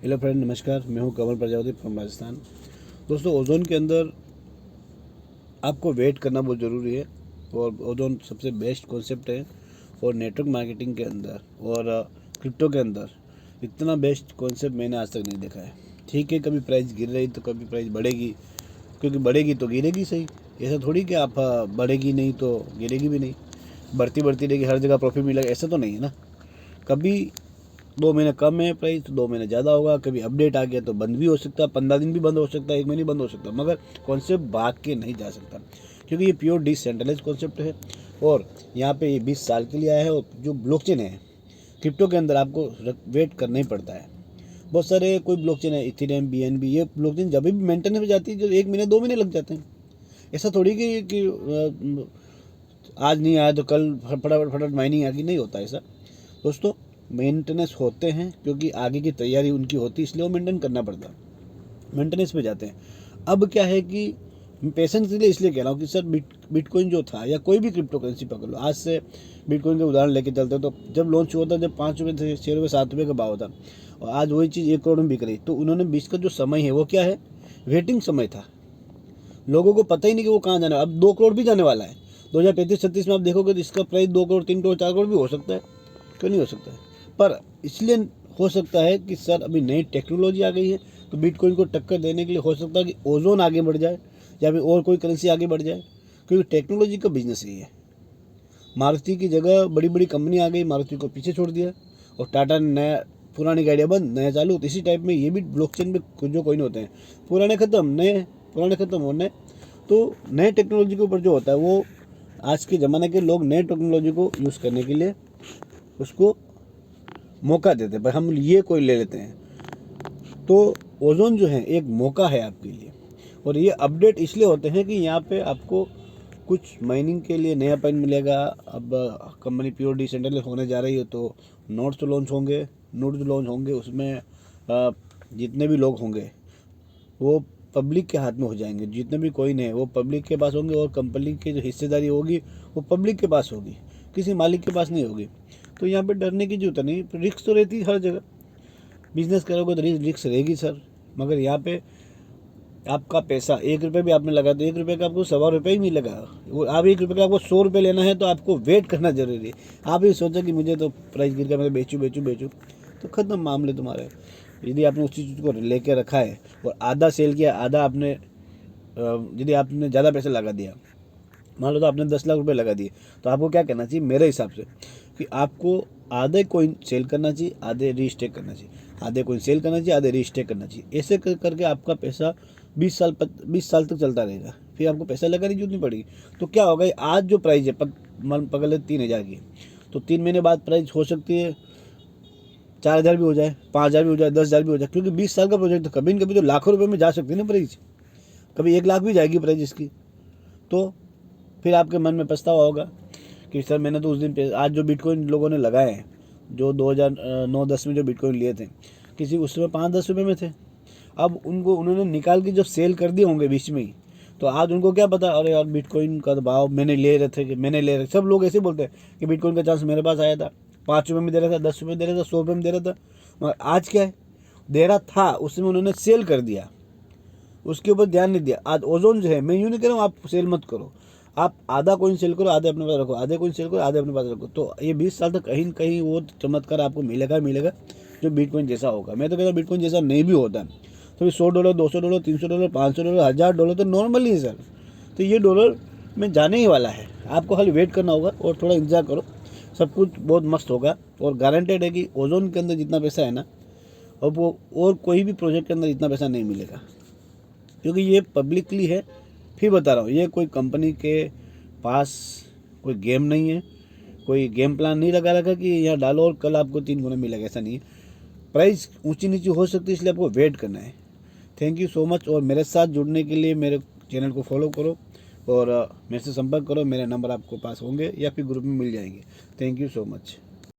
Hello friend, नमस्कार। मैं हूं कमल प्रजापति फ्रॉम राजस्थान। दोस्तों, ओजोन के अंदर आपको वेट करना बहुत ज़रूरी है और ओजोन सबसे बेस्ट कॉन्सेप्ट है। और नेटवर्क मार्केटिंग के अंदर और क्रिप्टो के अंदर इतना बेस्ट कॉन्सेप्ट मैंने आज तक नहीं देखा है। ठीक है, कभी प्राइस गिर रही तो कभी प्राइस बढ़ेगी, क्योंकि बढ़ेगी तो गिरेगी सही। ऐसा थोड़ी कि आप बढ़ेगी नहीं तो गिरेगी भी नहीं, बढ़ती बढ़ती रहेगी, हर जगह प्रॉफिट मिलेगा, ऐसा तो नहीं है ना। कभी 2 महीने कम है प्राइस तो 2 महीने ज़्यादा होगा, कभी अपडेट आ गया तो बंद भी हो सकता है, 15 दिन भी बंद हो सकता है, 1 महीने बंद हो सकता है, मगर कॉन्सेप्ट भाग के नहीं जा सकता, क्योंकि ये प्योर डिसेंट्रलाइज कॉन्सेप्ट है। और यहाँ पे ये 20 साल के लिए आया है। और जो ब्लॉकचेन है क्रिप्टो के अंदर, आपको वेट करना ही पड़ता है। बहुत सारे कोई ब्लॉकचेन है, इथेरियम, BNB, ये ब्लॉकचेन जब भी मेंटेन हो जाती है जो 1 महीने 2 महीने लग जाते हैं। ऐसा थोड़ी कि आज नहीं आया तो कल फटाफट फटाफट माइनिंग आ गई, नहीं होता ऐसा दोस्तों। मेंटेनेंस होते हैं क्योंकि आगे की तैयारी उनकी होती है, इसलिए वो मेंटेन करना पड़ता है, मेंटेनेंस पे जाते हैं। अब क्या है कि पेशेंस के लिए इसलिए कह रहा हूँ कि सर बिटकॉइन जो था या कोई भी क्रिप्टो करेंसी पकड़ लो, आज से बिटकॉइन के उदाहरण लेके चलते तो जब लॉन्च हुआ था, जब 5 रुपये थे, 6 रुपये, 7 रुपये का भाव था, और आज वही चीज़ 1 करोड़ में बिक रही। तो उन्होंने बीच का जो समय है वो क्या है, वेटिंग समय था। लोगों को पता ही नहीं कि वो कहाँ जाना है। अब 2 करोड़ भी जाने वाला है 2035-36 में। आप देखोगे तो इसका प्राइस 2 करोड़, 3 करोड़, 4 करोड़ भी हो सकता है, क्यों नहीं हो सकता है। पर इसलिए हो सकता है कि सर अभी नई टेक्नोलॉजी आ गई है, तो बिटकॉइन को टक्कर देने के लिए हो सकता है कि ओजोन आगे बढ़ जाए या फिर और कोई करेंसी आगे बढ़ जाए, क्योंकि टेक्नोलॉजी का बिजनेस ही है। मारुति की जगह बड़ी बड़ी कंपनी आ गई, मारुति को पीछे छोड़ दिया, और टाटा ने नया, पुरानी गाड़ियाँ बंद, नया चालू। तो इसी टाइप में ये भी ब्लॉकचेन में जो कोई नहीं होते हैं, पुराने खत्म, नए, पुराने खत्म होने। तो नए टेक्नोलॉजी के ऊपर जो होता है वो आज के ज़माने के लोग नए टेक्नोलॉजी को यूज़ करने के लिए उसको मौका देते हैं, पर हम ये कोई ले लेते हैं। तो ओजोन जो है एक मौका है आपके लिए। और ये अपडेट इसलिए होते हैं कि यहाँ पे आपको कुछ माइनिंग के लिए नया पॉइंट मिलेगा। अब कंपनी प्योर डिसेंट्रलाइज होने जा रही है, तो नोड्स लॉन्च होंगे। उसमें जितने भी लोग होंगे वो पब्लिक के हाथ में हो जाएंगे। जितने भी कॉइन है वो पब्लिक के पास होंगे, और कंपनी की जो हिस्सेदारी होगी वो पब्लिक के पास होगी, किसी मालिक के पास नहीं होगी। तो यहाँ पे डरने की जरूरत नहीं। रिस्क तो रहती है हर जगह, बिजनेस करोगे तो रिस्क रहेगी सर। मगर यहाँ पे आपका पैसा 1 रुपये भी आपने लगा तो 1 रुपये का आपको 1.25 रुपये ही मिलेगा। वो आप 1 रुपये का आपको 100 रुपये लेना है तो आपको वेट करना जरूरी है। आप ये सोचा कि मुझे तो प्राइस गिर गया, मैं बेचूँ, तो खत्म मामले तुम्हारे। यदि आपने उसी चीज़ को लेके रखा है और आधा सेल किया, आधा आपने, यदि आपने ज़्यादा पैसा लगा दिया, मान लो तो आपने 10 लाख रुपए लगा दिए, तो आपको क्या करना चाहिए मेरे हिसाब से, कि आपको आधे कोइन सेल करना चाहिए, आधे रीस्टेक करना चाहिए, आधे कोइन सेल करना चाहिए, आधे रीस्टेक करना चाहिए। ऐसे करके आपका पैसा 20 साल तक चलता रहेगा, फिर आपको पैसा लगाने की जरूरत नहीं पड़ेगी। तो क्या होगा, आज जो प्राइस है पकड़ ले 3,000 की, तो 3 महीने बाद प्राइस हो सकती है 4,000 भी हो जाए, 5,000 भी हो जाए, 10,000 भी हो जाए, क्योंकि 20 साल का प्रोजेक्ट तो कभी न कभी तो लाखों रुपये में जा सकती है ना प्राइस, कभी 1 लाख भी जाएगी प्राइस इसकी। तो फिर आपके मन में पछतावा होगा कि सर मैंने तो उस दिन आज जो बिटकॉइन लोगों ने लगाए हैं, जो 2009-10 में जो बिटकॉइन लिए थे, किसी उस समय 5-10 रुपये में थे। अब उन्होंने निकाल के जब सेल कर दिए होंगे बीच में ही, तो आज उनको क्या पता, अरे यार बिटकॉइन का भाव मैंने ले रहे थे, कि मैंने ले रहे। सब लोग ऐसे बोलते हैं कि बिटकॉइन का चांस मेरे पास आया था, 5 रुपये में दे रहा था, 10 रुपये दे रहा था, 100 रुपये में दे रहा था। मगर आज क्या है, दे रहा था उस समय उन्होंने सेल कर दिया, उसके ऊपर ध्यान नहीं दिया। आज ओजोन जो है, मैं यूँ नहीं कह रहा हूँ आप सेल मत करो, आप आधा कोइन सेल करो, आधे अपने पास रखो, आधे कोइन सेल करो, आधे अपने पास रखो। तो ये 20 साल तक कहीं न कहीं वो चमत्कार आपको मिलेगा जो बिटकॉइन जैसा होगा। मैं तो कहता हूँ बिटकॉइन जैसा नहीं भी होता, तो $100, $200, $300, $500, $1,000 तो नॉर्मल ही है सर। तो ये डॉलर में जाने ही वाला है, आपको खाली वेट करना होगा और थोड़ा इंतजार करो, सब कुछ बहुत मस्त होगा। और गारंटेड है कि ओजोन के अंदर जितना पैसा है ना, अब वो और कोई भी प्रोजेक्ट के अंदर इतना पैसा नहीं मिलेगा, क्योंकि ये पब्लिकली है। फिर बता रहा हूँ, ये कोई कंपनी के पास कोई गेम नहीं है, कोई गेम प्लान नहीं लगा रखा कि यहाँ डालो और कल आपको 3 गुना मिलेगा, ऐसा नहीं है। प्राइस ऊंची नीची हो सकती है, इसलिए आपको वेट करना है। Thank you so much. और मेरे साथ जुड़ने के लिए मेरे चैनल को फॉलो करो और मेरे से संपर्क करो। मेरे नंबर आपको पास होंगे या फिर ग्रुप में मिल जाएंगे। Thank you so much.